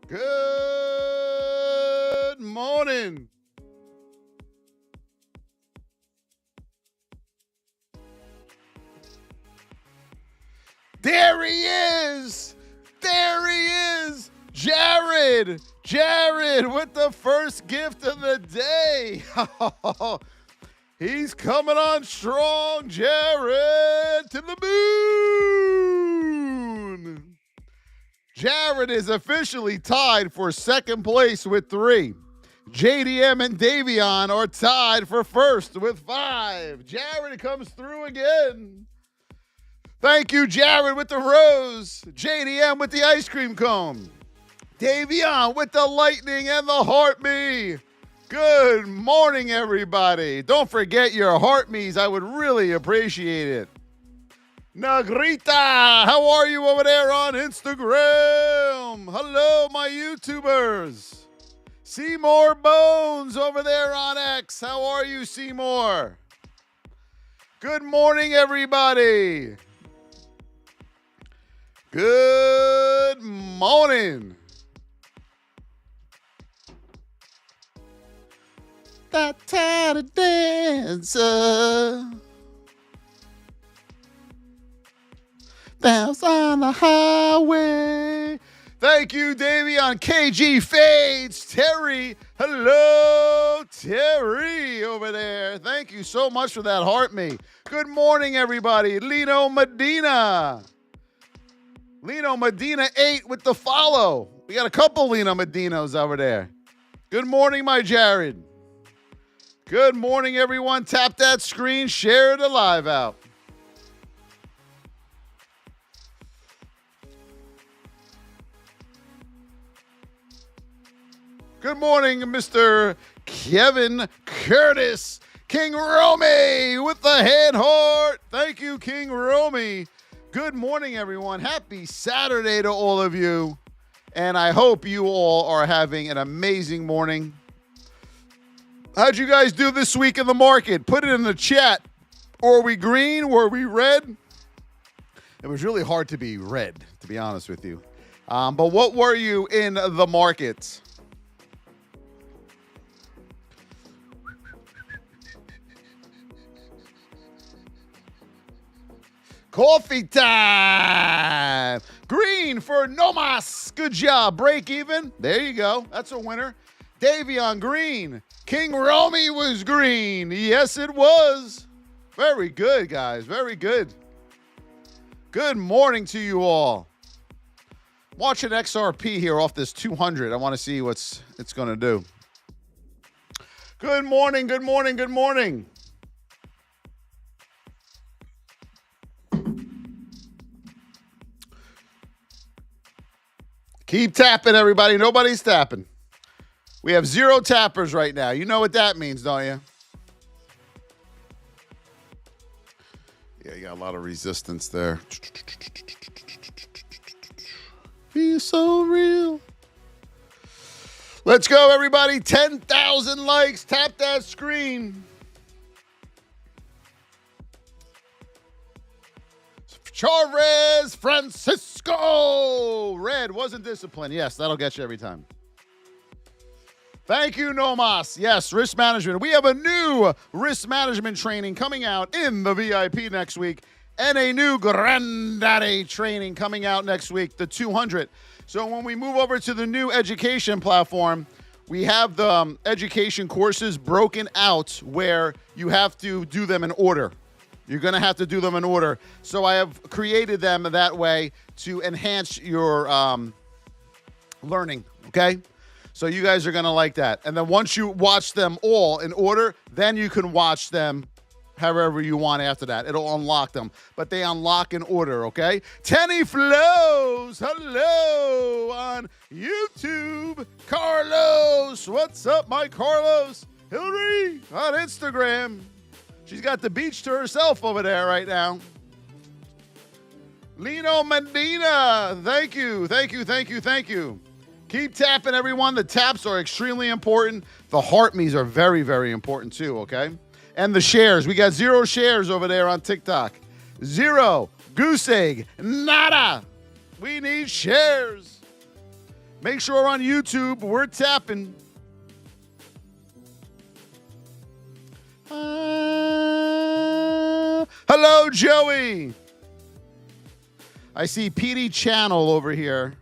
Good morning. There he is. There he is. Jared. Jared with the first gift of the day. He's coming on strong. Jared to the moon. Jared is officially tied for second place with 3. JDM and Davion are tied for first with 5. Jared comes through again. Thank you, Jared, with the rose. JDM with the ice cream cone. Davion with the lightning and the heart me. Good morning, everybody. Don't forget your heart me's. I would really appreciate it. Nagrita, how are you over there on Instagram? Hello, my YouTubers. Seymour Bones over there on X. How are you, Seymour? Good morning, everybody. Good morning. That tatted dancer bounce on the highway. Thank you, Davey, on KG Fades. Terry, hello, Terry over there. Thank you so much for that heart me. Good morning, everybody. Lino Medina. Lino Medina 8 with the follow. We got a couple Lino Medinos over there. Good morning, my Jared. Good morning, everyone. Tap that screen, share the live out. Good morning, Mr. Kevin Curtis. King Romy with the hand heart. Thank you, King Romy. Good morning, everyone. Happy Saturday to all of you. And I hope you all are having an amazing morning. How'd you guys do this week in the market? Put it in the chat. Were we green? Were we red? It was really hard to be red, to be honest with you. But what were you in the market? Coffee time. Green for Nomas. Good job. Break even. There you go. That's a winner. Davion green. King Romy was green. Yes, it was. Very good, guys. Very good. Good morning to you all. Watching XRP here off this 200. I want to see what it's going to do. Good morning. Good morning. Good morning. Keep tapping, everybody. Nobody's tapping. We have 0 tappers right now. You know what that means, don't you? Yeah, you got a lot of resistance there. Be so real. Let's go, everybody. 10,000 likes. Tap that screen. Chavez Francisco. Red wasn't disciplined. Yes, that'll get you every time. Thank you, Nomas. Yes, risk management. We have a new risk management training coming out in the VIP next week and a new Granddaddy training coming out next week, the 200. So when we move over to the new education platform, we have the education courses broken out where you have to do them in order. You're going to have to do them in order. So I have created them that way to enhance your learning, okay? So you guys are going to like that. And then once you watch them all in order, then you can watch them however you want after that. It'll unlock them. But they unlock in order, okay? Tenny Flows, hello on YouTube. Carlos, what's up, my Carlos? Hillary on Instagram. She's got the beach to herself over there right now. Lino Medina, thank you, thank you, thank you, thank you. Keep tapping, everyone. The taps are extremely important. The heart me's are very, very important too, okay? And the shares. We got 0 shares over there on TikTok. 0. Goose egg. Nada. We need shares. Make sure on YouTube we're tapping. Hello, Joey. I see PD Channel over here.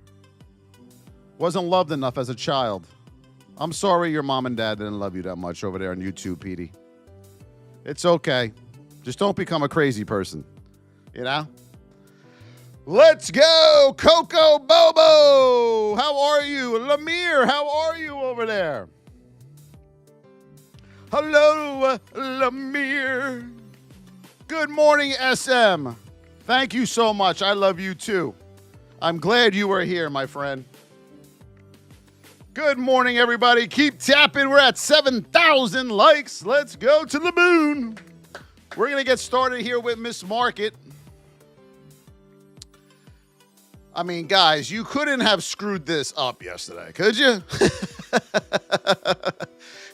Wasn't loved enough as a child. I'm sorry your mom and dad didn't love you that much over there on YouTube, PD. It's okay. Just don't become a crazy person. You know? Let's go, Coco Bobo. How are you? Lemire, how are you over there? Hello, Lemire. Good morning, SM. Thank you so much. I love you too. I'm glad you are here, my friend. Good morning, everybody. Keep tapping. We're at 7,000 likes. Let's go to the moon. We're going to get started here with Miss Market. I mean, guys, you couldn't have screwed this up yesterday, could you?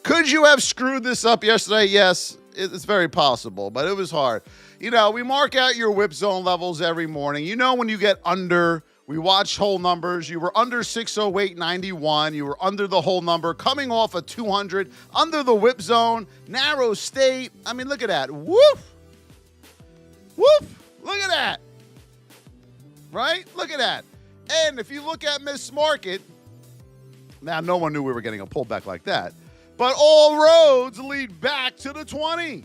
Could you have screwed this up yesterday? Yes, it's very possible, but it was hard. You know, we mark out your whip zone levels every morning. You know when you get under, we watch whole numbers. You were under 608.91. You were under the whole number, coming off a 200, under the whip zone, narrow state. I mean, look at that. Woof. Woof. Look at that. Right? Look at that. And if you look at Miss Market, now no one knew we were getting a pullback like that, but all roads lead back to the 20.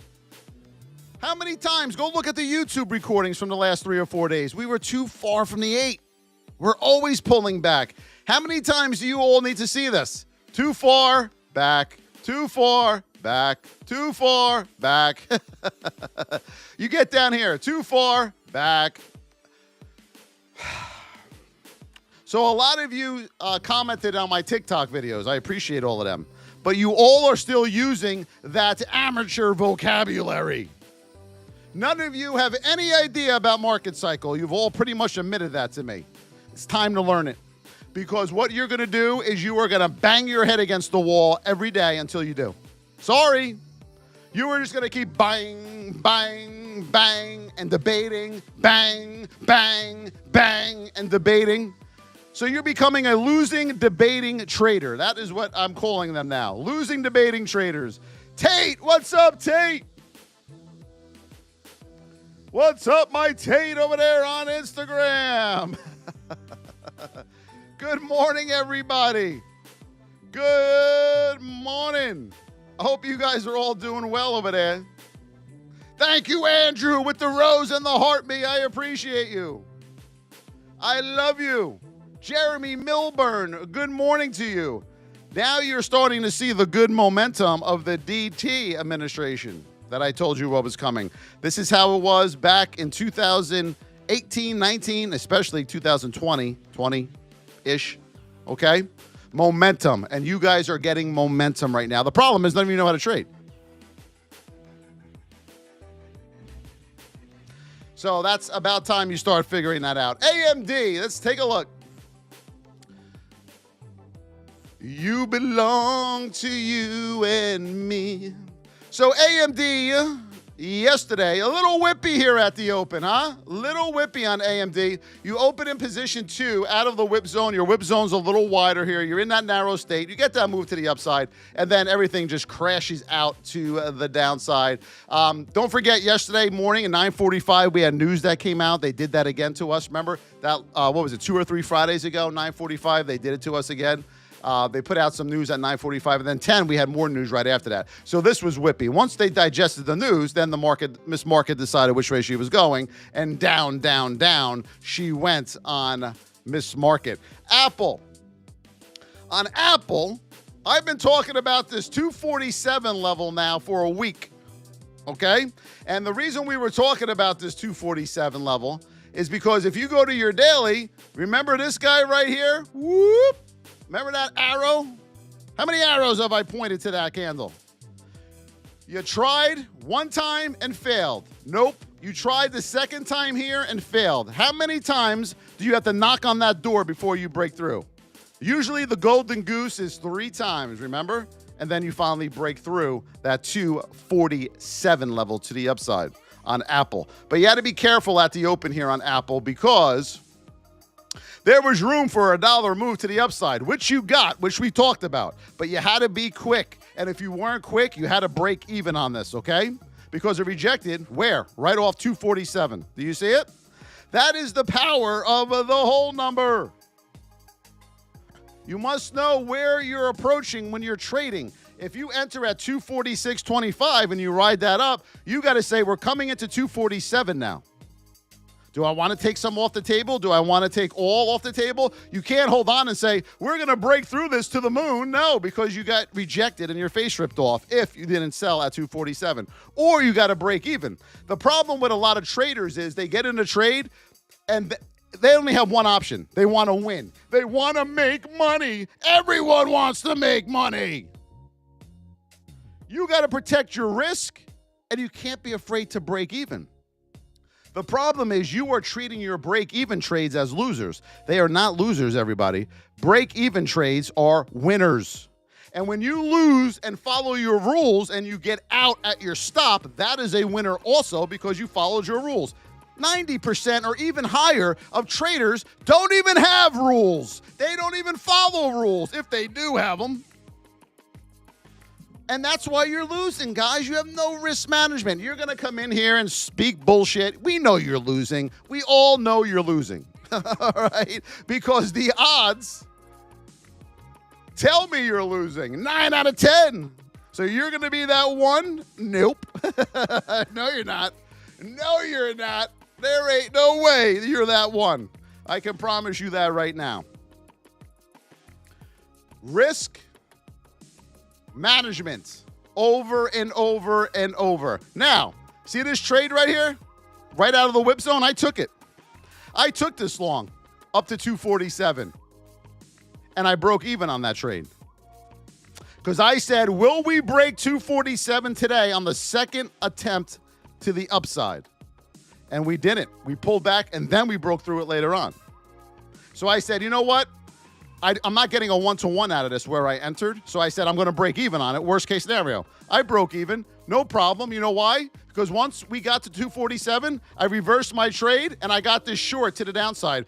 How many times? Go look at the YouTube recordings from the last 3 or 4 days. We were too far from the 8. We're always pulling back. How many times do you all need to see this? Too far, back. Too far, back. Too far, back. You get down here. Too far, back. So a lot of you commented on my TikTok videos. I appreciate all of them. But you all are still using that amateur vocabulary. None of you have any idea about market cycle. You've all pretty much admitted that to me. It's time to learn it. Because what you're going to do is you are going to bang your head against the wall every day until you do. Sorry. You are just going to keep bang, bang, bang, and debating, bang, bang, bang, and debating. So you're becoming a losing debating trader. That is what I'm calling them now. Losing debating traders. Tate, what's up, Tate? What's up, my Tate over there on Instagram? Good morning, everybody. Good morning. I hope you guys are all doing well over there. Thank you, Andrew, with the rose and the heart me. I appreciate you. I love you. Jeremy Milburn, good morning to you. Now you're starting to see the good momentum of the DT administration that I told you what was coming. This is how it was back in 2018, 19, especially 2020, 20-ish, okay? Momentum, and you guys are getting momentum right now. The problem is none of you know how to trade. So that's about time you start figuring that out. AMD, let's take a look. You belong to you and me. So AMD yesterday, a little whippy here at the open, huh? Little whippy on AMD. You open in position 2 out of the whip zone. Your whip zone's a little wider here. You're in that narrow state. You get that move to the upside, and then everything just crashes out to the downside. Don't forget, yesterday morning at 9:45, we had news that came out. They did that again to us. Remember that, what was it, 2 or 3 Fridays ago, 9:45, they did it to us again. They put out some news at 9:45, and then 10, we had more news right after that. So this was whippy. Once they digested the news, then the market, Miss Market decided which way she was going, and down, down, down, she went on Miss Market. Apple. On Apple, I've been talking about this 247 level now for a week, okay? And the reason we were talking about this 247 level is because if you go to your daily, remember this guy right here? Whoop! Remember that arrow? How many arrows have I pointed to that candle? You tried one time and failed. Nope. You tried the second time here and failed. How many times do you have to knock on that door before you break through? Usually the golden goose is 3 times, remember? And then you finally break through that 247 level to the upside on Apple. But you got to be careful at the open here on Apple because There was room for a dollar move to the upside, which you got, which we talked about. But you had to be quick. And if you weren't quick, you had to break even on this, okay? Because it rejected, where? Right off 247. Do you see it? That is the power of the whole number. You must know where you're approaching when you're trading. If you enter at 246.25 and you ride that up, you got to say, we're coming into 247 now. Do I want to take some off the table? Do I want to take all off the table? You can't hold on and say, we're going to break through this to the moon. No, because you got rejected and your face ripped off if you didn't sell at 247. Or you got to break even. The problem with a lot of traders is they get in a trade and they only have one option. They want to win. They want to make money. Everyone wants to make money. You got to protect your risk, and you can't be afraid to break even. The problem is you are treating your break-even trades as losers. They are not losers, everybody. Break-even trades are winners. And when you lose and follow your rules and you get out at your stop, that is a winner also because you followed your rules. 90% or even higher of traders don't even have rules. They don't even follow rules if they do have them. And that's why you're losing, guys. You have no risk management. You're going to come in here and speak bullshit. We know you're losing. We all know you're losing. All right? Because the odds tell me you're losing. 9 out of 10. So you're going to be that one? Nope. No, you're not. No, you're not. There ain't no way you're that one. I can promise you that right now. Risk management over and over and over. Now, see this trade right here? Right out of the whip zone, I took it. I took this long, up to 247. And I broke even on that trade. Because I said, will we break 247 today on the second attempt to the upside? And we didn't. We pulled back, and then we broke through it later on. So I said, you know what? I'm not getting a one-to-one out of this where I entered. So I said, I'm going to break even on it. Worst case scenario. I broke even. No problem. You know why? Because once we got to 247, I reversed my trade, and I got this short to the downside.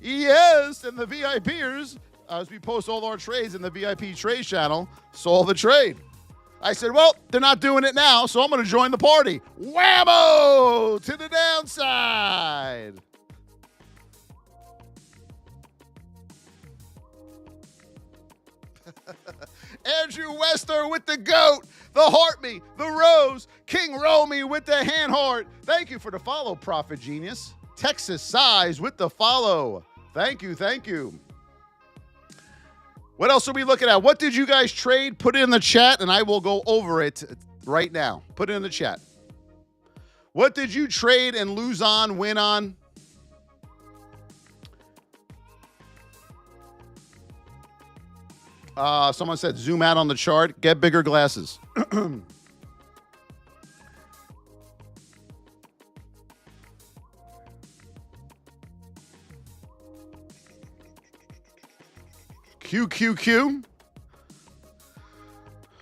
Yes, and the VIPers, as we post all our trades in the VIP trade channel, saw the trade. I said, well, they're not doing it now, so I'm going to join the party. Whammo! To the downside. Andrew Wester with the GOAT, the Heartme, the Rose, King Romy with the hand heart. Thank you for the follow, Prophet Genius. Texas Size with the follow. Thank you, thank you. What else are we looking at? What did you guys trade? Put it in the chat, and I will go over it right now. Put it in the chat. What did you trade and lose on, win on? Someone said zoom out on the chart. Get bigger glasses. QQQ.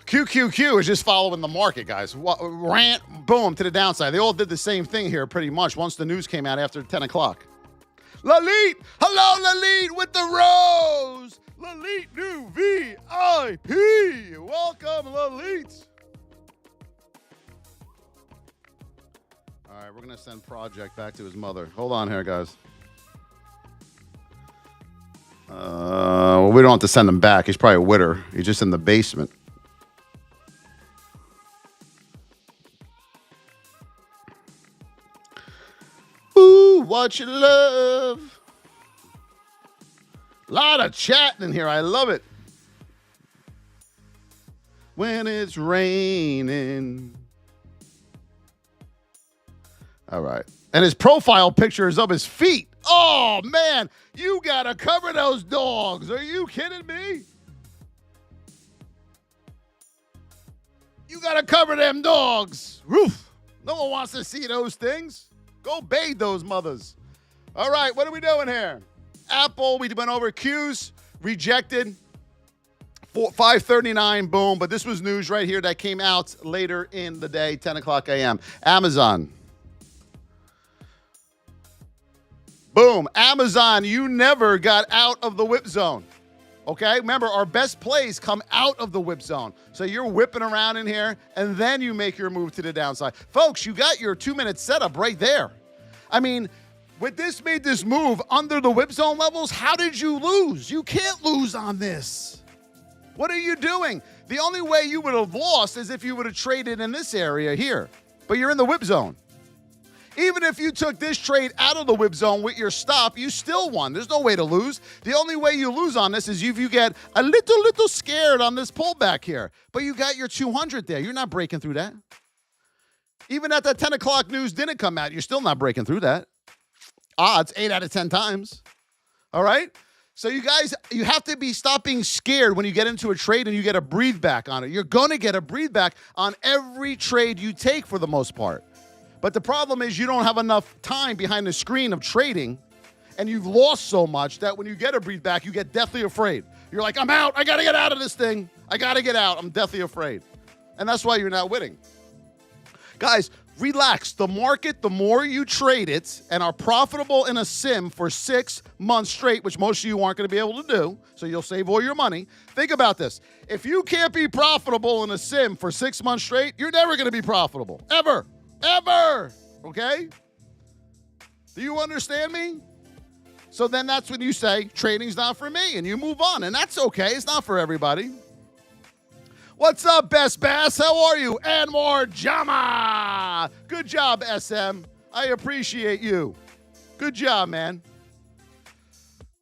QQQ is just following the market, guys. Rant, boom, to the downside. They all did the same thing here pretty much once the news came out after 10 o'clock. Lalit! Hello, Lalit, with the rose! Lalit new VIP! Welcome, Lalit! All right, we're going to send Project back to his mother. Hold on here, guys. Well, we don't have to send him back. He's probably a witter. He's just in the basement. Ooh, what you love. Lot of chatting in here. I love it. When it's raining. All right. And his profile picture is of his feet. Oh, man. You got to cover those dogs. Are you kidding me? You got to cover them dogs. Roof. No one wants to see those things. Go bathe those mothers. All right. What are we doing here? Apple, we went over Q's, rejected. 539, boom. But this was news right here that came out later in the day, 10 o'clock a.m. Amazon. Boom. Amazon, you never got out of the whip zone. Okay? Remember, our best plays come out of the whip zone. So you're whipping around in here, and then you make your move to the downside. Folks, you got your 2-minute setup right there. I mean, with this made this move under the whip zone levels, how did you lose? You can't lose on this. What are you doing? The only way you would have lost is if you would have traded in this area here. But you're in the whip zone. Even if you took this trade out of the whip zone with your stop, you still won. There's no way to lose. The only way you lose on this is if you get a little scared on this pullback here. But you got your 200 there. You're not breaking through that. Even at that 10 o'clock news didn't come out, you're still not breaking through that. Odds 8 out of 10 times. All right? So you guys, you have to stop being scared when you get into a trade and you get a breathe back on it. You're going to get a breathe back on every trade you take for the most part. But the problem is you don't have enough time behind the screen of trading, and you've lost so much that when you get a breathe back, you get deathly afraid. You're like, I'm out. I got to get out of this thing. I got to get out. I'm deathly afraid. And that's why you're not winning. Guys, relax. The market, the more you trade it and are profitable in a sim for 6 months straight, which most of you aren't going to be able to do, so you'll save all your money. Think about this. If you can't be profitable in a sim for 6 months straight, you're never going to be profitable. Ever. Ever. Okay? Do you understand me? So then that's when you say, trading's not for me, and you move on. And that's okay. It's not for everybody. What's up, Best Bass? How are you? Anwar Jama. Good job, SM. I appreciate you. Good job, man.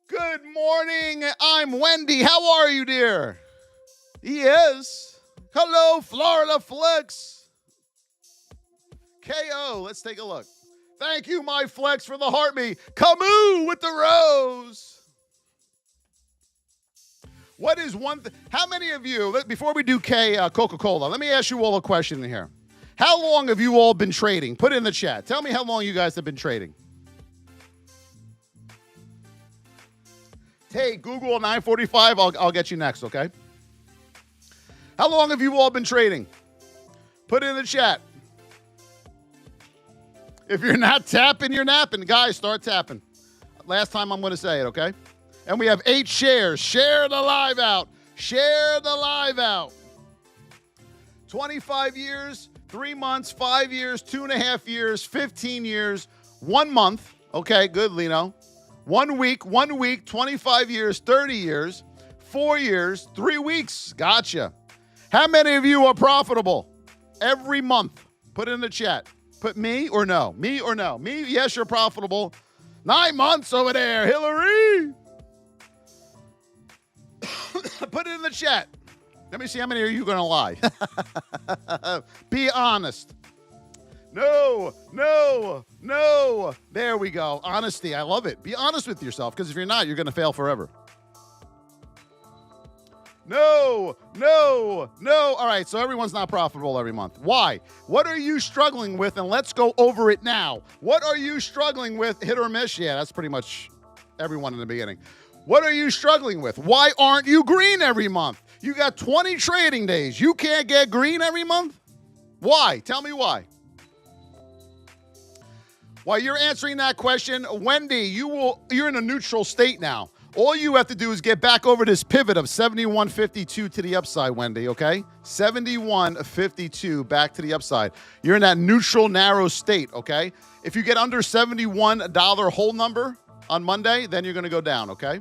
Good morning. I'm Wendy. How are you, dear? He is. Hello, Florida Flex. KO, let's take a look. Thank you, my Flex, for the heart me. Camus with the rose. What is one thing? How many of you, before we do Coca-Cola, let me ask you all a question in here. How long have you all been trading? Put it in the chat. Tell me how long you guys have been trading. Hey, Google 945, I'll get you next, okay? How long have you all been trading? Put it in the chat. If you're not tapping, you're napping. Guys, start tapping. Last time I'm going to say it, okay? And we have 8 shares. Share the live out. Share the live out. 25 years, 3 months, 5 years, 2.5 years, 15 years, 1 month. Okay, good, Lino. 1 week, 25 years, 30 years, 4 years, 3 weeks. Gotcha. How many of you are profitable every month? Put it in the chat. Put me or no? Me or no? Me, yes, you're profitable. 9 months over there, Hillary. Put it in the chat. Let me see how many are you going to lie. Be honest. No. There we go. Honesty. I love it. Be honest with yourself, because if you're not, you're going to fail forever. No. All right, so everyone's not profitable every month. Why? What are you struggling with? And let's go over it now. What are you struggling with? Hit or miss? Yeah, that's pretty much everyone in the beginning. What are you struggling with? Why aren't you green every month? You got 20 trading days. You can't get green every month? Why? Tell me why. While you're answering that question, Wendy, you're in a neutral state now. All you have to do is get back over this pivot of 71.52 to the upside, Wendy, okay? 71.52 back to the upside. You're in that neutral, narrow state, okay? If you get under $71 hold number on Monday, then you're going to go down, okay?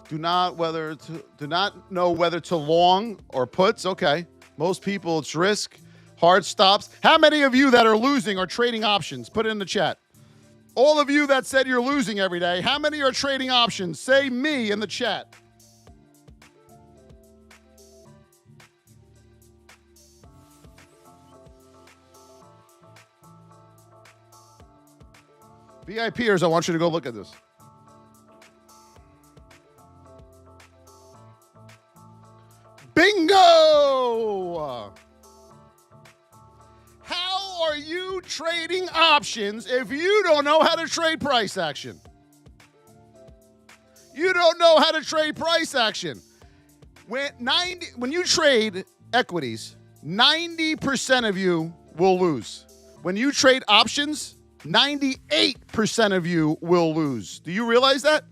Do not know whether to long or puts, okay? Most people, it's risk, hard stops. How many of you that are losing are trading options? Put it in the chat. All of you that said you're losing every day, how many are trading options? Say me in the chat. VIPers, I want you to go look at this. Bingo! How are you trading options if you don't know how to trade price action? You don't know how to trade price action. When you trade equities, 90% of you will lose. When you trade options, 98% of you will lose. Do you realize that?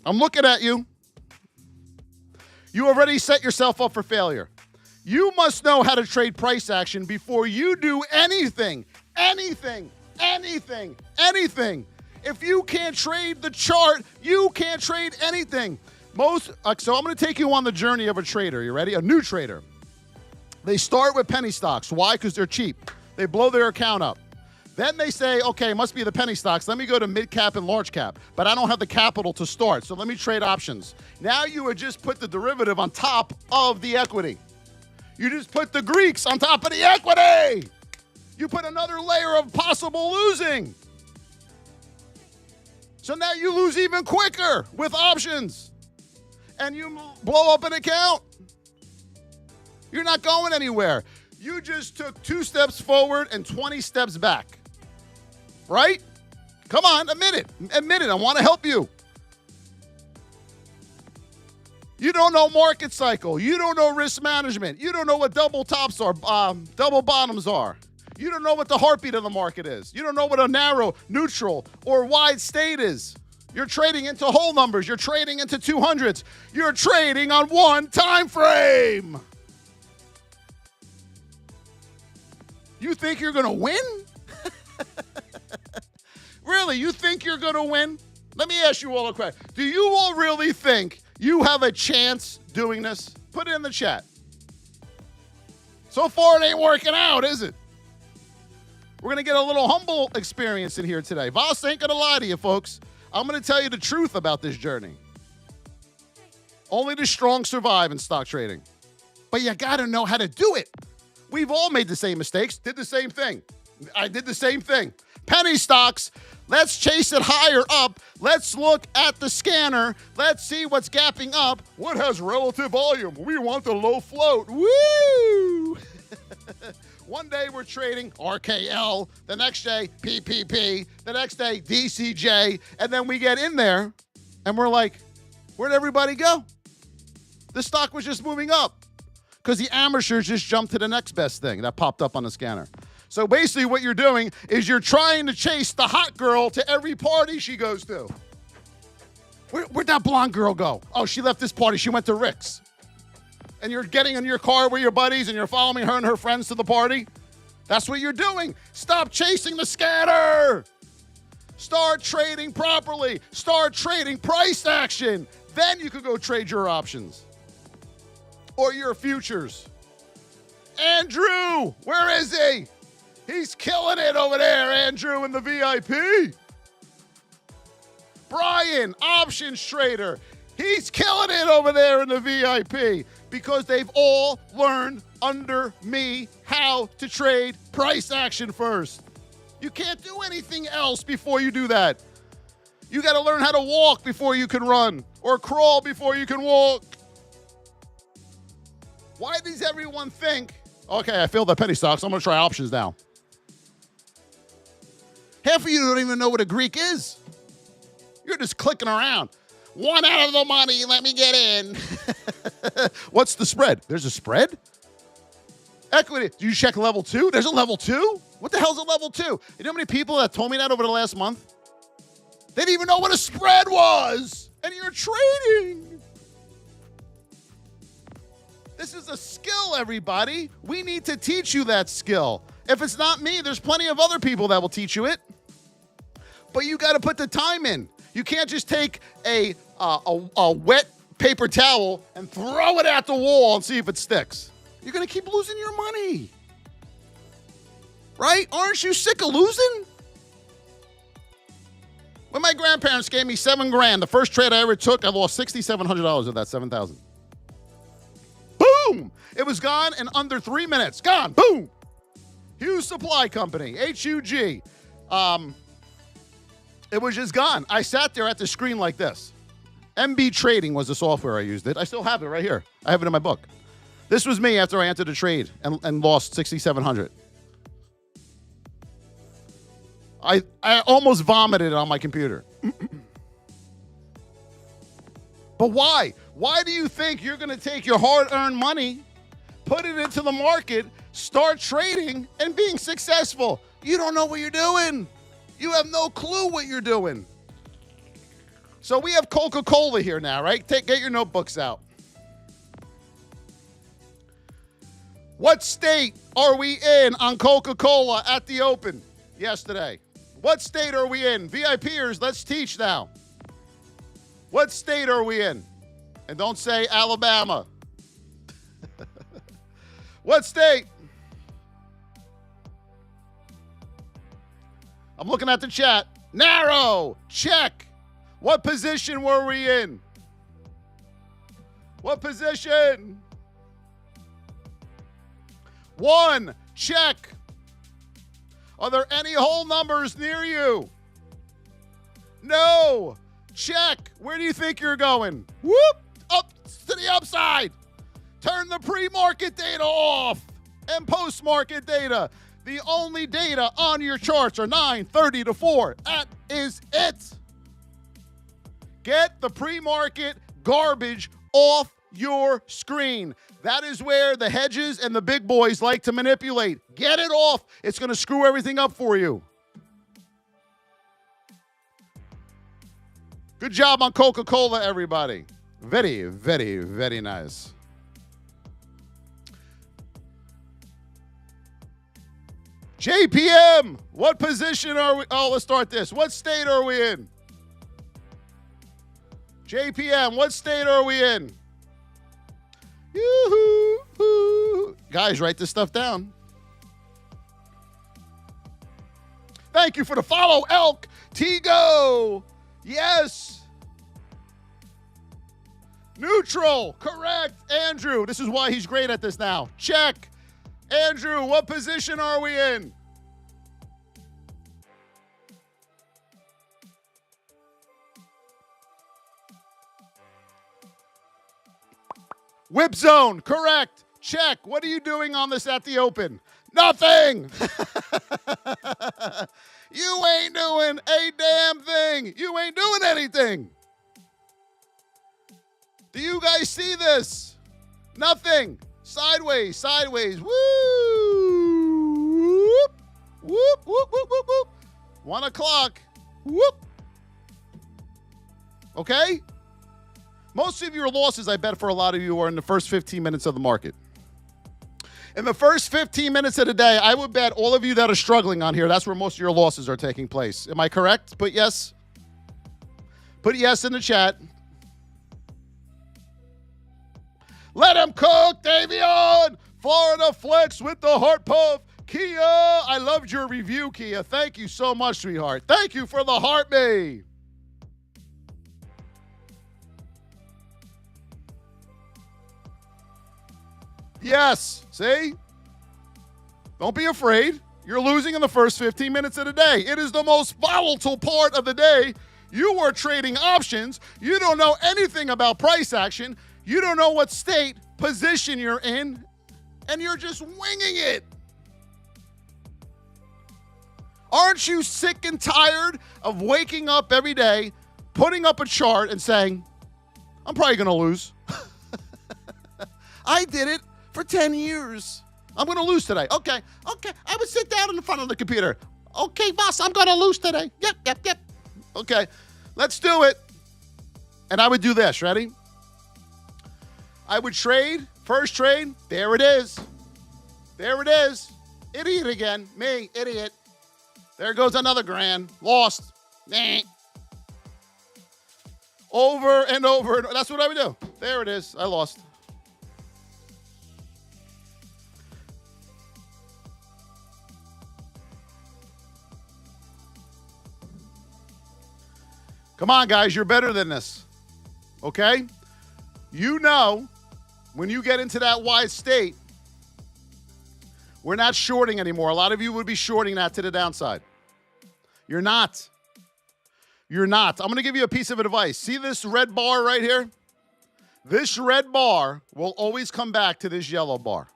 I'm looking at you. You already set yourself up for failure. You must know how to trade price action before you do anything. Anything. If you can't trade the chart, you can't trade anything. So I'm going to take you on the journey of a trader. You ready? A new trader. They start with penny stocks. Why? Because they're cheap. They blow their account up. Then they say, okay, it must be the penny stocks. Let me go to mid cap and large cap. But I don't have the capital to start, so let me trade options. Now you would just put the derivative on top of the equity. You just put the Greeks on top of the equity. You put another layer of possible losing. So now you lose even quicker with options. And you blow up an account. You're not going anywhere. You just took 2 steps forward and 20 steps back. Right? Come on, admit it. Admit it. I want to help you. You don't know market cycle. You don't know risk management. You don't know what double tops are, double bottoms are. You don't know what the heartbeat of the market is. You don't know what a narrow, neutral, or wide state is. You're trading into whole numbers. You're trading into 200s. You're trading on one time frame. You think you're going to win? Really, you think you're going to win? Let me ask you all a question. Do you all really think you have a chance doing this? Put it in the chat. So far, it ain't working out, is it? We're going to get a little humble experience in here today. Voss ain't going to lie to you, folks. I'm going to tell you the truth about this journey. Only the strong survive in stock trading. But you got to know how to do it. We've all made the same mistakes, did the same thing. I did the same thing. Penny stocks, let's chase it higher up. Let's look at the scanner. Let's see what's gapping up. What has relative volume? We want the low float. Woo! One day we're trading RKL, the next day PPP, the next day DCJ, and then we get in there and we're like, where'd everybody go? The stock was just moving up because the amateurs just jumped to the next best thing that popped up on the scanner. So basically what you're doing is you're trying to chase the hot girl to every party she goes to. Where'd that blonde girl go? Oh, she left this party. She went to Rick's. And you're getting in your car with your buddies and you're following her and her friends to the party. That's what you're doing. Stop chasing the scanner. Start trading properly. Start trading price action. Then you could go trade your options or your futures. Andrew, where is he? He's killing it over there, Andrew, in the VIP. Brian, options trader. He's killing it over there in the VIP because they've all learned under me how to trade price action first. You can't do anything else before you do that. You got to learn how to walk before you can run or crawl before you can walk. Why does everyone think, okay, I filled the penny stocks, I'm going to try options now. Half of you don't even know what a Greek is. You're just clicking around. One out of the money, let me get in. What's the spread? There's a spread? Equity, do you check level 2? There's a level 2? What the hell's a level 2? You know how many people that told me that over the last month? They didn't even know what a spread was. And you're trading. This is a skill, everybody. We need to teach you that skill. If it's not me, there's plenty of other people that will teach you it. But you got to put the time in. You can't just take a wet paper towel and throw it at the wall and see if it sticks. You're going to keep losing your money. Right? Aren't you sick of losing? When my grandparents gave me $7,000, the first trade I ever took, I lost $6,700 of that $7,000. Boom! It was gone in under 3 minutes. Gone. Boom! Hughes Supply Company, HUG. It was just gone. I sat there at the screen like this. MB Trading was the software I used. I still have it right here. I have it in my book. This was me after I entered the trade and lost $6,700. I almost vomited on my computer. But why? Why do you think you're going to take your hard-earned money, put it into the market, Start trading and being successful. You don't know what you're doing. You have no clue what you're doing. So we have Coca-Cola here now, right? Get your notebooks out. What state are we in on Coca-Cola at the Open yesterday? What state are we in? VIPers, let's teach now. What state are we in? And don't say Alabama. What state? I'm looking at the chat. Narrow. Check. What position were we in? What position? 1. Check. Are there any whole numbers near you? No. Check. Where do you think you're going? Whoop. Up to the upside. Turn the pre-market data off and post-market data. The only data on your charts are 9:30 to 4. That is it. Get the pre-market garbage off your screen. That is where the hedges and the big boys like to manipulate. Get it off. It's going to screw everything up for you. Good job on Coca-Cola, everybody. Very, very, very nice. JPM, what position are we? Oh, let's start this. What state are we in? JPM, what state are we in? Yoo-hoo. Guys, write this stuff down. Thank you for the follow, Elk. Tigo. Yes. Neutral. Correct. Andrew, this is why he's great at this now. Check. Andrew, what position are we in? Whip zone, correct. Check. What are you doing on this at the Open? Nothing. You ain't doing a damn thing. You ain't doing anything. Do you guys see this? Nothing. Sideways, sideways. Woo! Whoop, whoop, whoop, whoop, whoop, whoop. 1 o'clock. Whoop. Okay? Most of your losses, I bet, for a lot of you are in the first 15 minutes of the market. In the first 15 minutes of the day, I would bet all of you that are struggling on here, that's where most of your losses are taking place. Am I correct? Put yes. Put yes in the chat. Let him cook, Davion. Florida Flex with the heart puff. Kia, I loved your review, Kia. Thank you so much, sweetheart. Thank you for the heart me. Yes, see? Don't be afraid. You're losing in the first 15 minutes of the day. It is the most volatile part of the day. You are trading options. You don't know anything about price action. You don't know what state, position you're in, and you're just winging it. Aren't you sick and tired of waking up every day, putting up a chart and saying, I'm probably going to lose. I did it for 10 years. I'm going to lose today. Okay. I would sit down in front of the computer. Okay, Voss, I'm going to lose today. Yep. Okay, let's do it. And I would do this. Ready? I would trade. First trade. There it is. There it is. Idiot again. Me, idiot. There goes another grand. Lost. Nah. Over and over. That's what I would do. There it is. I lost. Come on, guys. You're better than this. Okay? You know, when you get into that wide state, we're not shorting anymore. A lot of you would be shorting that to the downside. You're not. You're not. I'm going to give you a piece of advice. See this red bar right here? This red bar will always come back to this yellow bar.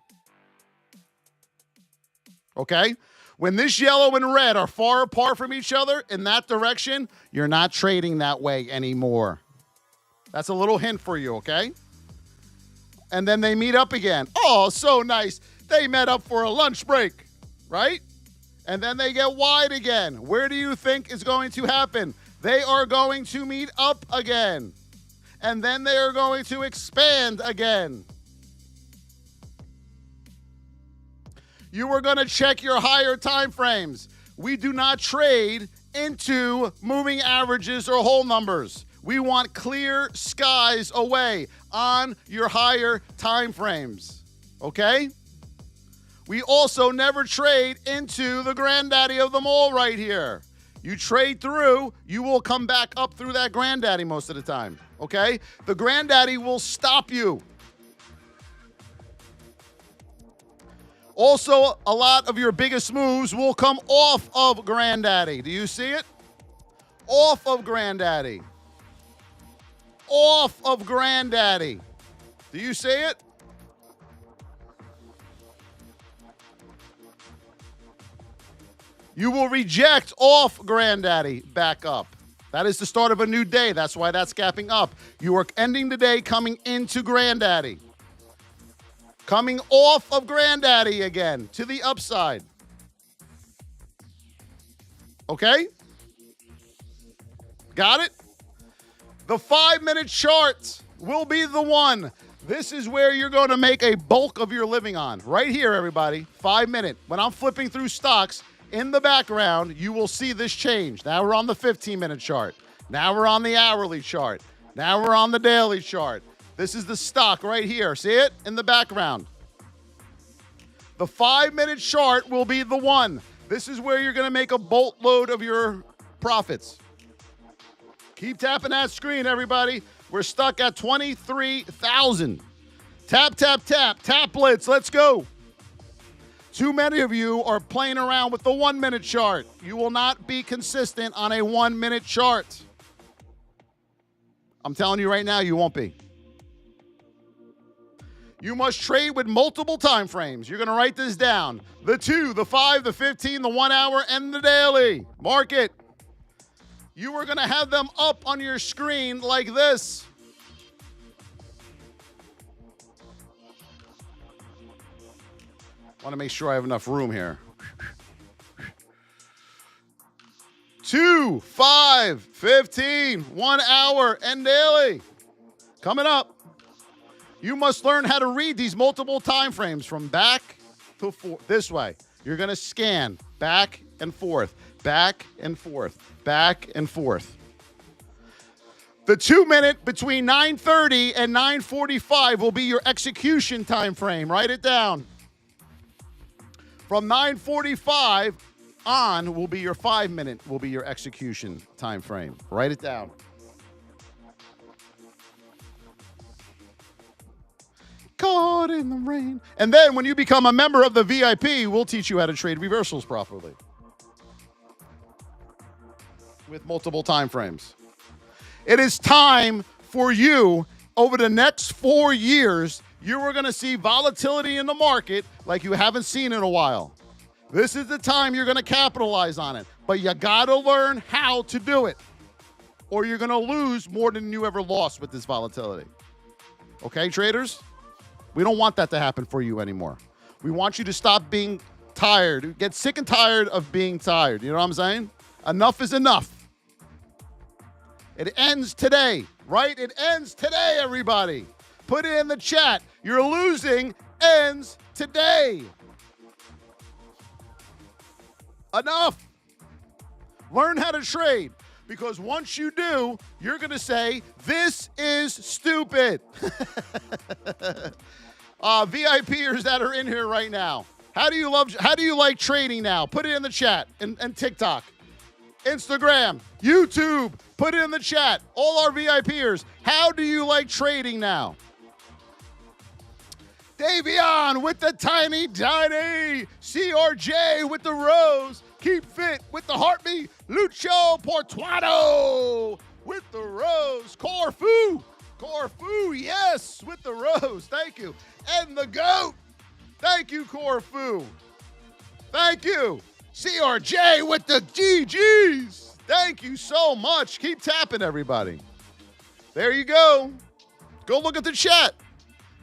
Okay? When this yellow and red are far apart from each other in that direction, you're not trading that way anymore. That's a little hint for you, okay? And then they meet up again. Oh, so nice. They met up for a lunch break, right? And then they get wide again. Where do you think is going to happen? They are going to meet up again. And then they are going to expand again. You are going to check your higher time frames. We do not trade into moving averages or whole numbers. We want clear skies away on your higher time frames. Okay? We also never trade into the granddaddy of them all right here. You trade through, you will come back up through that granddaddy most of the time. Okay? The granddaddy will stop you. Also, a lot of your biggest moves will come off of granddaddy. Do you see it? Off of granddaddy. Off of granddaddy. Do you see it? You will reject off granddaddy back up. That is the start of a new day. That's why that's gapping up. You are ending the day coming into granddaddy. Coming off of granddaddy again to the upside. Okay? Got it? The 5-minute chart will be the one. This is where you're going to make a bulk of your living on. Right here, everybody. 5 minute. When I'm flipping through stocks, in the background, you will see this change. Now we're on the 15-minute chart. Now we're on the hourly chart. Now we're on the daily chart. This is the stock right here. See it in the background. The 5-minute chart will be the one. This is where you're going to make a boatload of your profits. Keep tapping that screen, everybody. We're stuck at 23,000. Tap, tap, tap. Tap blitz. Let's go. Too many of you are playing around with the 1-minute chart. You will not be consistent on a 1-minute chart. I'm telling you right now, you won't be. You must trade with multiple time frames. You're going to write this down. The 2, the 5, the 15, the 1 hour, and the daily. Mark it. You are going to have them up on your screen like this. I want to make sure I have enough room here. 2, 5, 15, 1 hour, and daily. Coming up. You must learn how to read these multiple time frames from back to forth. This way. You're going to scan back and forth, back and forth, back and forth. The 2-minute between 9:30 and 9:45 will be your execution time frame. Write it down. From 9:45 on will be your 5-minute, will be your execution time frame. Write it down. Caught in the rain. And then when you become a member of the VIP, we'll teach you how to trade reversals properly with multiple time frames. It is time for you over the next 4 years. You are going to see volatility in the market like you haven't seen in a while. This is the time you're going to capitalize on it. But you got to learn how to do it, or you're going to lose more than you ever lost with this volatility. Okay, traders? We don't want that to happen for you anymore. We want you to stop being tired. Get sick and tired of being tired. You know what I'm saying? Enough is enough. It ends today, right? It ends today, everybody. Put it in the chat. You're losing ends today. Enough. Learn how to trade, because once you do, you're going to say, this is stupid. VIPers that are in here right now. How do you like trading now? Put it in the chat and TikTok, Instagram, YouTube. Put it in the chat. All our VIPers, how do you like trading now? Davion with the tiny. CRJ with the rose. Keep fit with the heartbeat. Lucho Portuano with the rose. Corfu, yes, with the rose. Thank you. And the GOAT. Thank you, Corfu. Thank you. CRJ with the GGs. Thank you so much. Keep tapping, everybody. There you go. Go look at the chat.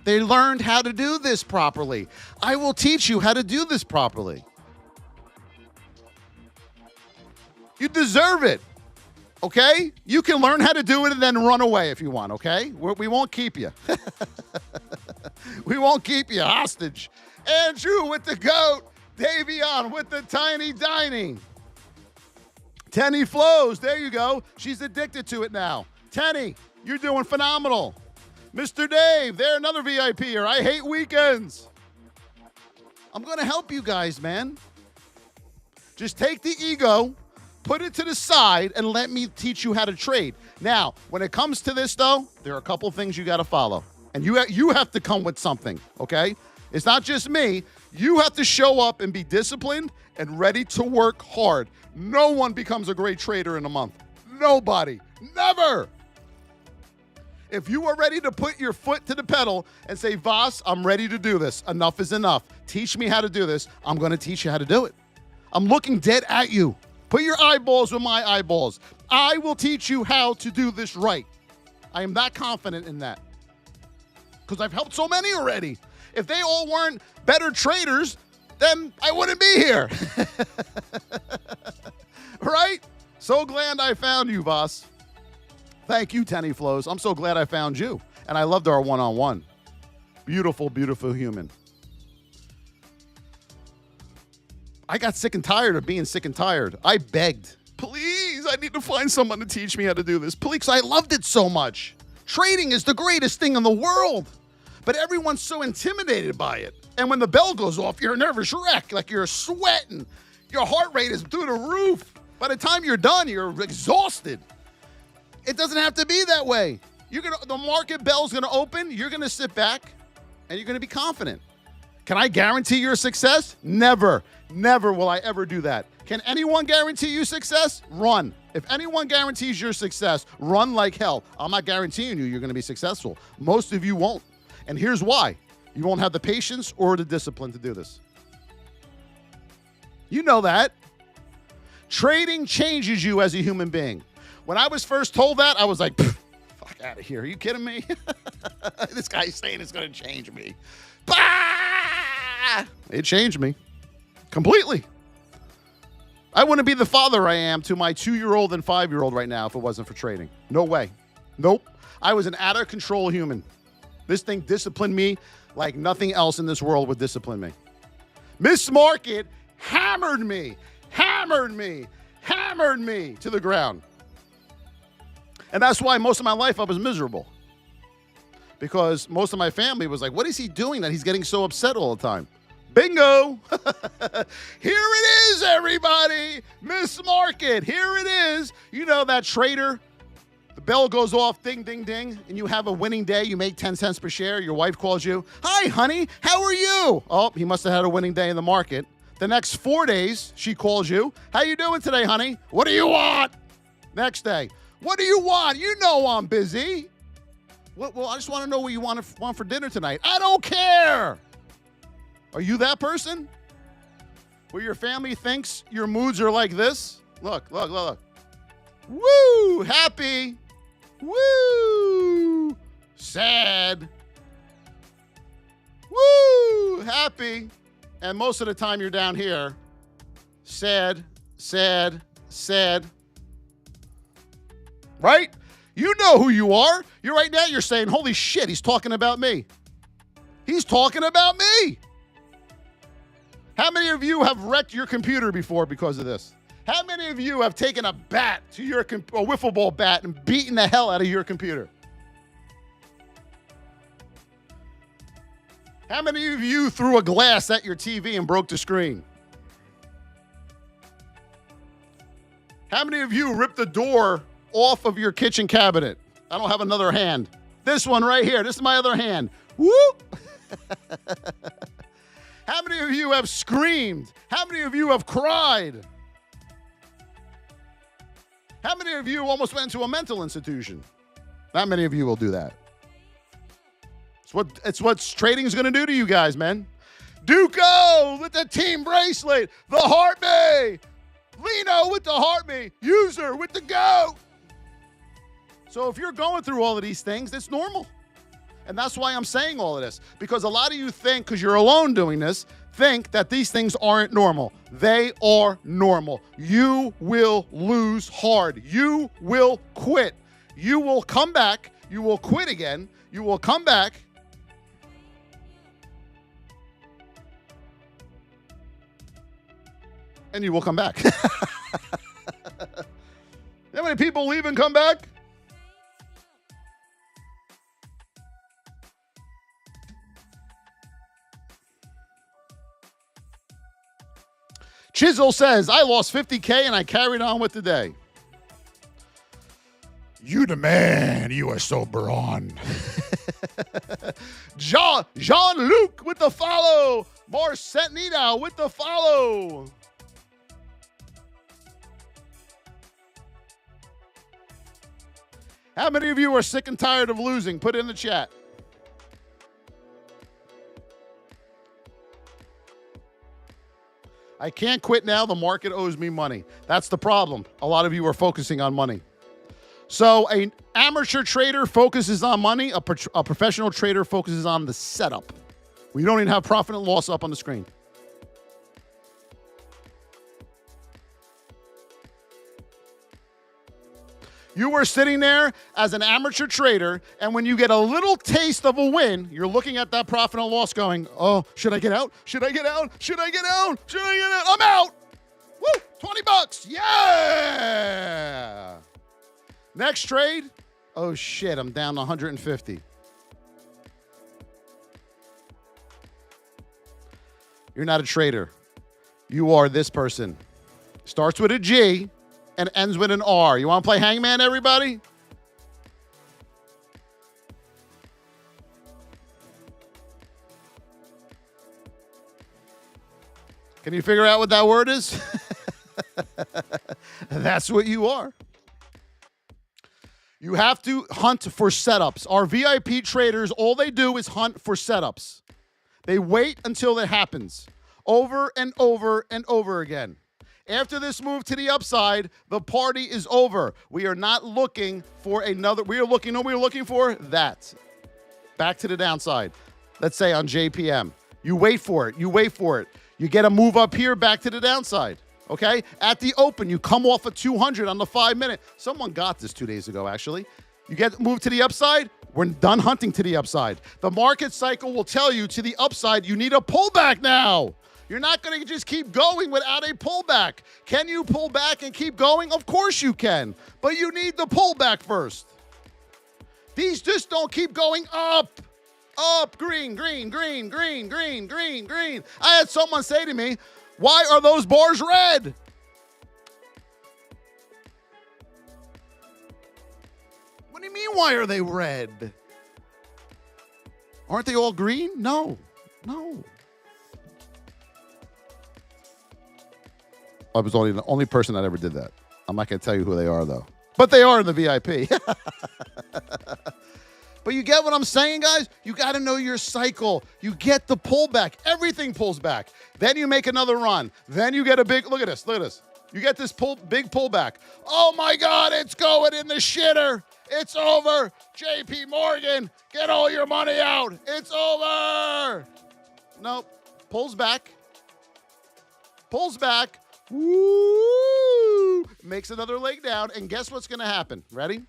They learned how to do this properly. I will teach you how to do this properly. You deserve it, okay? You can learn how to do it and then run away if you want, okay? We won't keep you. We won't keep you hostage. Andrew with the goat. Davion with the tiny dining. Tenny flows. There you go. She's addicted to it now. Tenny, you're doing phenomenal. Mr. Dave, there another VIPer. I hate weekends. I'm going to help you guys, man. Just take the ego, put it to the side, and let me teach you how to trade. Now, when it comes to this, though, there are a couple things you got to follow. And you have to come with something, okay? It's not just me. You have to show up and be disciplined and ready to work hard. No one becomes a great trader in a month. Nobody. Never. If you are ready to put your foot to the pedal and say, Voss, I'm ready to do this. Enough is enough. Teach me how to do this. I'm going to teach you how to do it. I'm looking dead at you. Put your eyeballs with my eyeballs. I will teach you how to do this right. I am that confident in that. Because I've helped so many already. If they all weren't better traders, then I wouldn't be here. Right? So glad I found you, Voss. Thank you, Tenny Flows. I'm so glad I found you. And I loved our one-on-one. Beautiful, beautiful human. I got sick and tired of being sick and tired. I begged. Please, I need to find someone to teach me how to do this. Please, I loved it so much. Trading is the greatest thing in the world. But everyone's so intimidated by it. And when the bell goes off, you're a nervous wreck. Like you're sweating. Your heart rate is through the roof. By the time you're done, you're exhausted. It doesn't have to be that way. The market bell's going to open. You're going to sit back, and you're going to be confident. Can I guarantee your success? Never. Never will I ever do that. Can anyone guarantee you success? Run. If anyone guarantees your success, run like hell. I'm not guaranteeing you're going to be successful. Most of you won't. And here's why. You won't have the patience or the discipline to do this. You know that. Trading changes you as a human being. When I was first told that, I was like, fuck out of here. Are you kidding me? This guy's saying it's going to change me. Bah! It changed me completely. I wouldn't be the father I am to my 2-year-old and 5-year-old right now if it wasn't for trading. No way. Nope. I was an out-of-control human. This thing disciplined me like nothing else in this world would discipline me. Miss Market hammered me to the ground. And that's why most of my life I was miserable. Because most of my family was like, what is he doing that he's getting so upset all the time? Bingo! Here it is, everybody! Miss Market, here it is. You know that trader? The bell goes off, ding, ding, ding, and you have a winning day. You make 10 cents per share. Your wife calls you. Hi, honey. How are you? Oh, he must have had a winning day in the market. The next 4 days, she calls you. How you doing today, honey? What do you want? Next day. What do you want? You know I'm busy. Well, I just want to know what you want for dinner tonight. I don't care. Are you that person? Where your family thinks your moods are like this? Look. Woo! Happy. Woo! Sad. Woo! Happy. And most of the time you're down here. Sad. Right? You know who you are. You're right now, you're saying, holy shit, he's talking about me. He's talking about me. How many of you have wrecked your computer before because of this? How many of you have taken a bat to a wiffle ball bat and beaten the hell out of your computer? How many of you threw a glass at your TV and broke the screen? How many of you ripped the door off of your kitchen cabinet? I don't have another hand. This one right here. This is my other hand. Whoop! How many of you have screamed? How many of you have cried? How many of you almost went into a mental institution? Not many of you will do that. It's what trading is going to do to you guys, man. Duco with the team bracelet. The heart me. Lino with the heart me. User with the goat. So if you're going through all of these things, it's normal. And that's why I'm saying all of this, because a lot of you think, because you're alone doing this, think that these things aren't normal. They are normal. You will lose hard. You will quit. You will come back. You will quit again. You will come back. And you will come back. How many people leave and come back? Chisel says, I lost 50K and I carried on with the day. You the man. You are so brawn. Jean-Luc with the follow. Marcenita with the follow. How many of you are sick and tired of losing? Put it in the chat. I can't quit now. The market owes me money. That's the problem. A lot of you are focusing on money. So an amateur trader focuses on money. A professional trader focuses on the setup. We don't even have profit and loss up on the screen. You were sitting there as an amateur trader, and when you get a little taste of a win, you're looking at that profit and loss going, oh, should I get out? Should I get out? Should I get out? Should I get out? I'm out. Woo, $20. Yeah. Next trade. Oh, shit, I'm down to 150. You're not a trader. You are this person. Starts with a G and ends with an R. You want to play hangman, everybody? Can you figure out what that word is? That's what you are. You have to hunt for setups. Our VIP traders, all they do is hunt for setups. They wait until it happens over and over and over again. After this move to the upside, the party is over. We are not looking for another. We are looking, what we're looking for? That. Back to the downside. Let's say on JPM. You wait for it. You wait for it. You get a move up here, back to the downside. Okay? At the open, you come off a 200 on the 5-minute. Someone got this 2 days ago, actually. You get moved to the upside. We're done hunting to the upside. The market cycle will tell you to the upside, you need a pullback now. You're not going to just keep going without a pullback. Can you pull back and keep going? Of course you can. But you need the pullback first. These just don't keep going up. Up, green, green, green, green, green, green, green. I had someone say to me, why are those bars red? What do you mean, why are they red? Aren't they all green? No, no. I was only the only person that ever did that. I'm not going to tell you who they are, though. But they are in the VIP. But you get what I'm saying, guys? You got to know your cycle. You get the pullback. Everything pulls back. Then you make another run. Then you get a big, look at this, look at this. You get this big pullback. Oh, my God, it's going in the shitter. It's over. JP Morgan, get all your money out. It's over. Nope. Pulls back. Pulls back. Woo! Makes another leg down, and guess what's going to happen? Ready?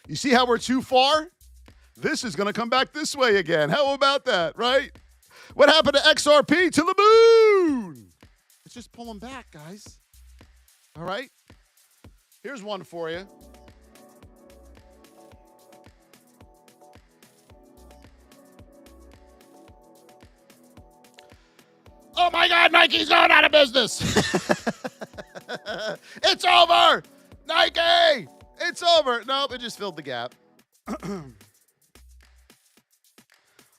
You see how we're too far? This is going to come back this way again. How about that, right? What happened to XRP? To the moon! It's just pulling back, guys. All right? Here's one for you. Oh my God, Nike's going out of business. It's over. Nike, it's over. Nope, it just filled the gap.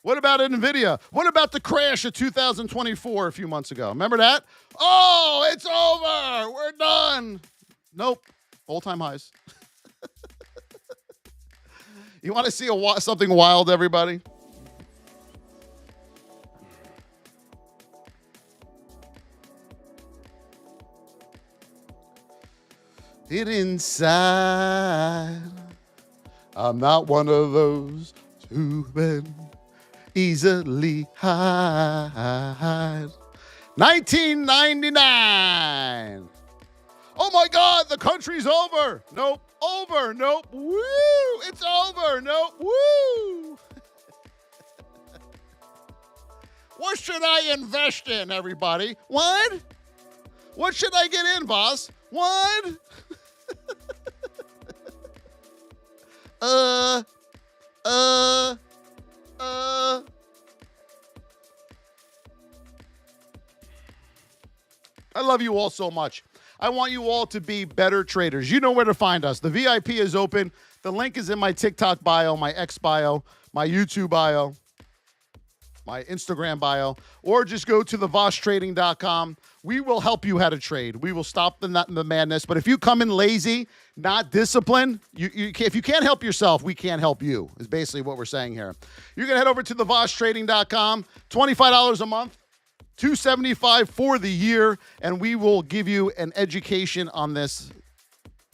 What about NVIDIA? What about the crash of 2024 a few months ago? Remember that? Oh, it's over. We're done. Nope, all-time highs. You want to see something wild, everybody? It inside. I'm not one of those Too bad. Easily hide. 1999. Oh my God, the country's over. Nope. Over. Nope. Woo. It's over. Nope. Woo. What should I invest in, everybody? What? What should I get in, Voss? What? I love you all so much. I want you all to be better traders. You know where to find us. The VIP is open. The link is in my TikTok bio, my X bio, my YouTube bio, my Instagram bio, or just go to thevosstrading.com. We will help you how to trade. We will stop the madness. But if you come in lazy, not disciplined, if you can't help yourself, we can't help you, is basically what we're saying here. You're going to head over to thevosstrading.com, $25 a month, $275 for the year, and we will give you an education on this.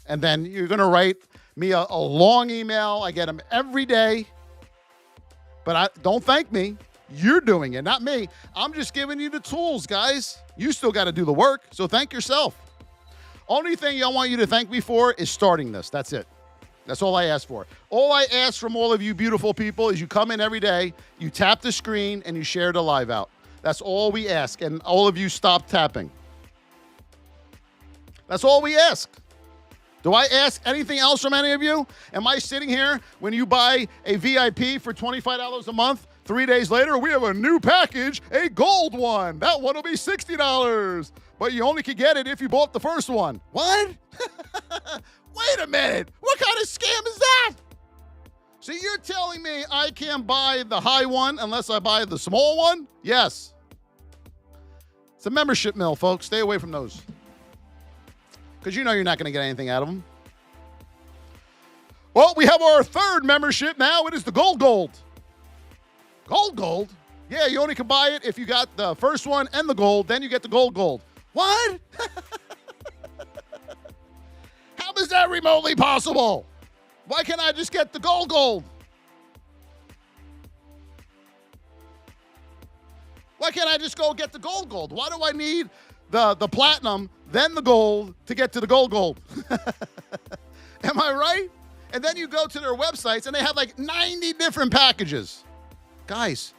And then you're going to write me a long email. I get them every day. But don't thank me. You're doing it, not me. I'm just giving you the tools, guys. You still got to do the work, so thank yourself. Only thing I want you to thank me for is starting this. That's it. That's all I ask for. All I ask from all of you beautiful people is you come in every day, you tap the screen, and you share the live out. That's all we ask, and all of you stop tapping. That's all we ask. Do I ask anything else from any of you? Am I sitting here when you buy a VIP for $25 a month? 3 days later, we have a new package, a gold one. That one will be $60, but you only could get it if you bought the first one. What? Wait a minute. What kind of scam is that? So you're telling me I can't buy the high one unless I buy the small one? Yes. It's a membership mill, folks. Stay away from those. Because you know you're not going to get anything out of them. Well, we have our third membership now. It is the Gold. Gold? Yeah, you only can buy it if you got the first one and the gold. Then you get the gold. What? How is that remotely possible? Why can't I just get the gold? Why can't I just go get the gold? Why do I need the platinum, then the gold to get to the gold? Am I right? And then you go to their websites and they have like 90 different packages. Guys,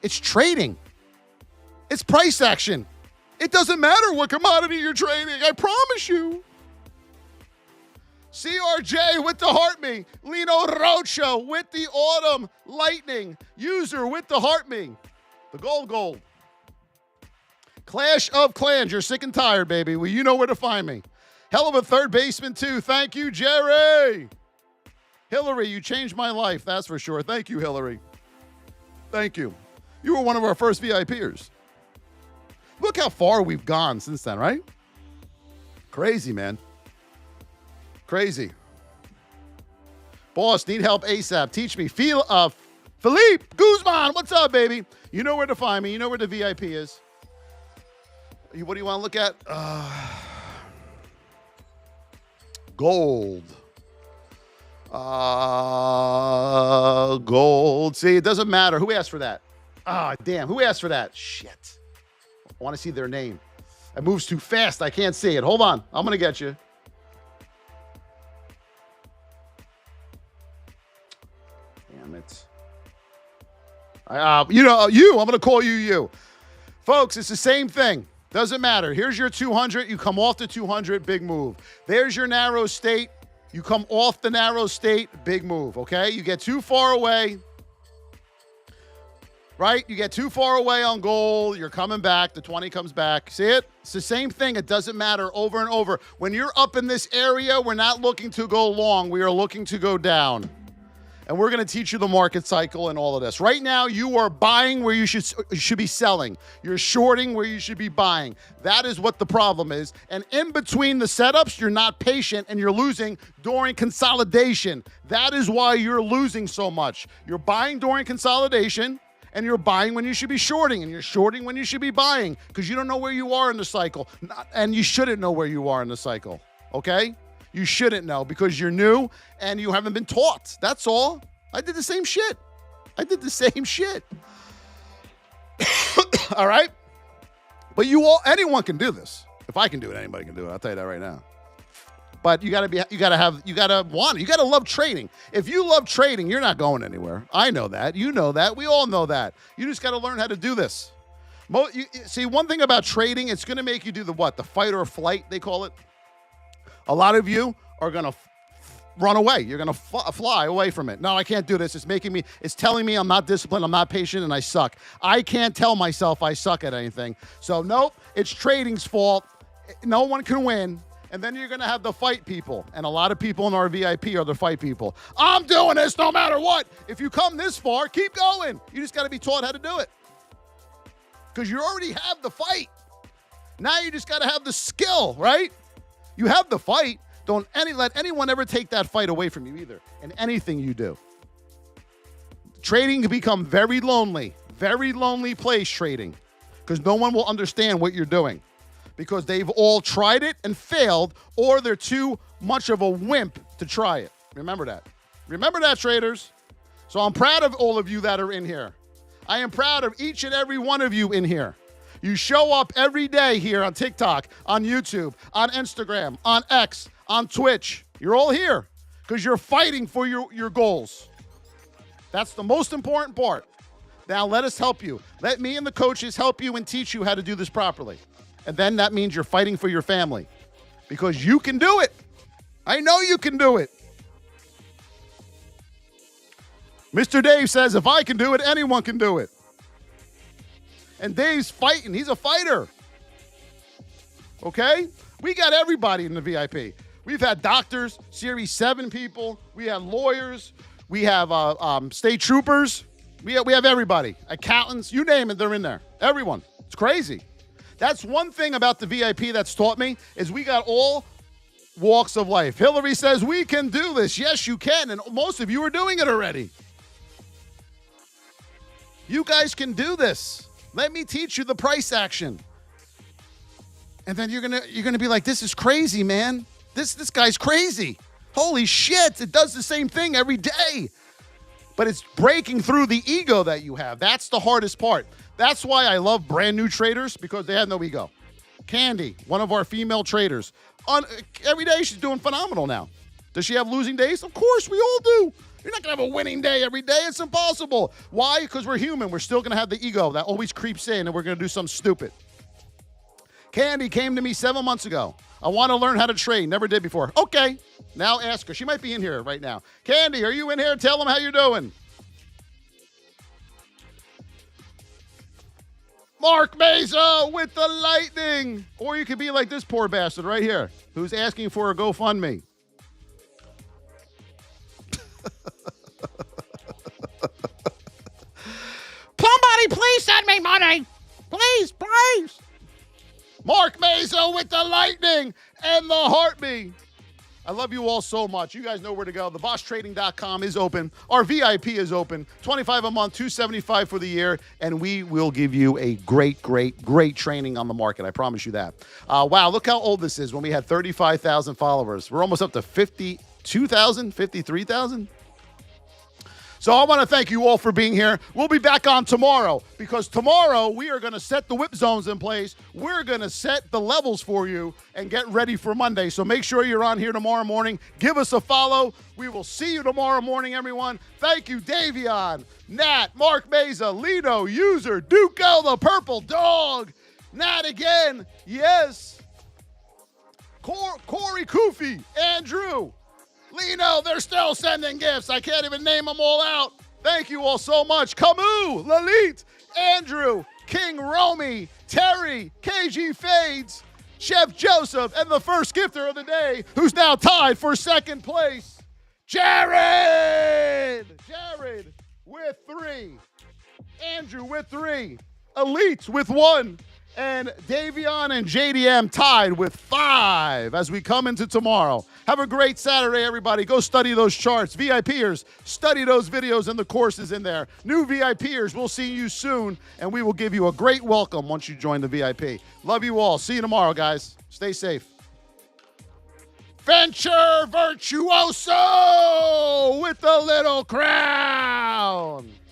it's trading. It's price action. It doesn't matter what commodity you're trading. I promise you. CRJ with the Heart Me. Lino Rocho with the Autumn Lightning. User with the Heart Me. The gold. Clash of Clans. You're sick and tired, baby. Well, you know where to find me. Hell of a third baseman, too. Thank you, Jerry. Hillary, you changed my life. That's for sure. Thank you, Hillary. Thank you. You were one of our first VIPers. Look how far we've gone since then, right? Crazy, man. Crazy. Boss, need help ASAP. Teach me. Philippe Guzman, what's up, baby? You know where to find me. You know where the VIP is. What do you want to look at? Gold. Gold. See, it doesn't matter. Who asked for that? Damn. Who asked for that? Shit. I want to see their name. It moves too fast. I can't see it. Hold on. I'm going to get you. Damn it. I'm going to call you. Folks, it's the same thing. Doesn't matter. Here's your 200. You come off the 200. Big move. There's your narrow state. You come off the narrow state, big move, okay? You get too far away, right? You get too far away on gold, you're coming back, the 20 comes back. See it? It's the same thing. It doesn't matter over and over. When you're up in this area, we're not looking to go long. We are looking to go down. And we're going to teach you the market cycle and all of this. Right now, you are buying where you should be selling. You're shorting where you should be buying. That is what the problem is. And in between the setups, you're not patient and you're losing during consolidation. That is why you're losing so much. You're buying during consolidation and you're buying when you should be shorting, and you're shorting when you should be buying because you don't know where you are in the cycle. And you shouldn't know where you are in the cycle, okay? You shouldn't know because you're new and you haven't been taught. That's all. I did the same shit. All right? But anyone can do this. If I can do it, anybody can do it. I'll tell you that right now. But you gotta want it. You gotta love trading. If you love trading, you're not going anywhere. I know that. You know that. We all know that. You just gotta learn how to do this. See, one thing about trading, it's gonna make you do the fight or flight, they call it. A lot of you are gonna run away. You're gonna fly away from it. No, I can't do this. It's telling me I'm not disciplined, I'm not patient, and I suck. I can't tell myself I suck at anything. So nope, it's trading's fault. No one can win. And then you're going to have the fight people. And a lot of people in our VIP are the fight people. I'm doing this no matter what. If you come this far, keep going. You just got to be taught how to do it. Because you already have the fight. Now you just got to have the skill, right? You have the fight. Don't let anyone ever take that fight away from you either. In anything you do. Trading can become very lonely place trading. Because no one will understand what you're doing. Because they've all tried it and failed, or they're too much of a wimp to try it. Remember that. Remember that, traders. So I'm proud of all of you that are in here. I am proud of each and every one of you in here. You show up every day here on TikTok, on YouTube, on Instagram, on X, on Twitch. You're all here because you're fighting for your goals. That's the most important part. Now let us help you. Let me and the coaches help you and teach you how to do this properly. And then that means you're fighting for your family because you can do it. I know you can do it. Mr. Dave says, if I can do it, anyone can do it. And Dave's fighting. He's a fighter. Okay? We got everybody in the VIP. We've had doctors, Series 7 people. We have lawyers. We have state troopers. We have everybody. Accountants. You name it, they're in there. Everyone. It's crazy. That's one thing about the VIP that's taught me is we got all walks of life. Hillary says we can do this. Yes, you can. And most of you are doing it already. You guys can do this. Let me teach you the price action. And then you're gonna be like, this is crazy, man. This guy's crazy. Holy shit. It does the same thing every day. But it's breaking through the ego that you have. That's the hardest part. That's why I love brand new traders, because they have no ego. Candy, one of our female traders. Every day she's doing phenomenal now. Does she have losing days? Of course, we all do. You're not going to have a winning day every day. It's impossible. Why? Because we're human. We're still going to have the ego that always creeps in, and we're going to do something stupid. Candy came to me 7 months ago. I want to learn how to trade. Never did before. Okay. Now ask her. She might be in here right now. Candy, are you in here? Tell them how you're doing. Mark Mesa with the lightning. Or you could be like this poor bastard right here who's asking for a GoFundMe. Somebody please send me money. Please, please. Mark Mesa with the lightning and the heartbeat. I love you all so much. You guys know where to go. TheVossTrading.com is open. Our VIP is open. $25 a month, $275 for the year, and we will give you a great, great, great training on the market. I promise you that. Wow, look how old this is when we had 35,000 followers. We're almost up to 52,000, 53,000. So I want to thank you all for being here. We'll be back on tomorrow because tomorrow we are going to set the whip zones in place. We're going to set the levels for you and get ready for Monday. So make sure you're on here tomorrow morning. Give us a follow. We will see you tomorrow morning, everyone. Thank you, Davion, Nat, Mark Mesa, Lino, User, Duco, the Purple Dog, Nat again, yes, Corey Koofy, Andrew, Lino, they're still sending gifts. I can't even name them all out. Thank you all so much. Camus, Lalit, Andrew, King Romy, Terry, KG Fades, Chef Joseph, and the first gifter of the day, who's now tied for second place, Jared! Jared with 3. Andrew with 3. Elite with 1. And Davion and JDM tied with 5 as we come into tomorrow. Have a great Saturday, everybody. Go study those charts. VIPers, study those videos and the courses in there. New VIPers, we'll see you soon, and we will give you a great welcome once you join the VIP. Love you all. See you tomorrow, guys. Stay safe. Venture Virtuoso with with the little crown.